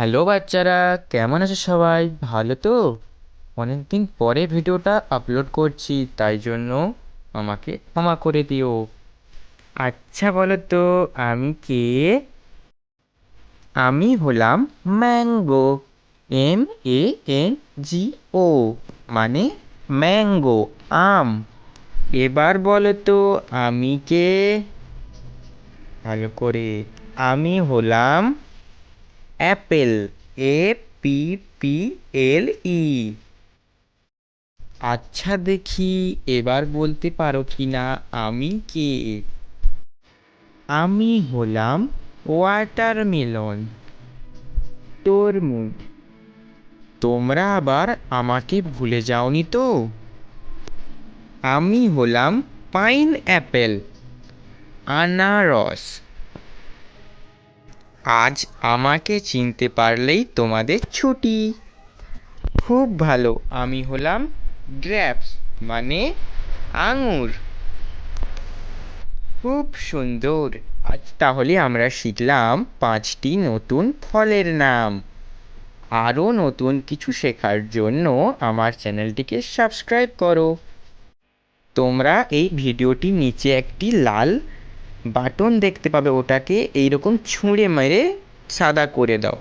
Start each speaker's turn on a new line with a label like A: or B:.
A: Hello বাচ্চারা, কেমন আছে সবাই? ভালো তো? অনেকদিন পরে ভিডিওটা আপলোড করছি, তাই জন্য আমাকে ক্ষমা করে দিও। আচ্ছা বলো তো, আমি কে? আমি হলাম ম্যাঙ্গো। MANGO, মানে ম্যাঙ্গো, আম। এবার বলো তো আমি কে? ভালো করে। আমি হলাম অ্যাপেল। APPLE। আচ্ছা দেখি, এবার বলতে পারো কিনা আমি কে? আমি হলাম ওয়াটারমেলন, তরমুজ। তোমরা আবার আমাকে ভুলে যাওনি তো? আমি হলাম পাইনঅ্যাপেল, আনারস। আজ আমাকে চিনতে পারলেই তোমাদের ছুটি। খুব ভালো, আমি হলাম গ্রেপস, মানে আঙুর। খুব সুন্দর। আজ তাহলে আমরা শিখলাম 5টি নতুন ফলের নাম। আরও নতুন কিছু শেখার জন্য আমার চ্যানেলটিকে সাবস্ক্রাইব করো। তোমরা এই ভিডিওটির নিচে একটি লাল বাটন দেখতে পাবে, ওটাকে এইরকম ছুঁড়ে মেরে সাদা করে দাও।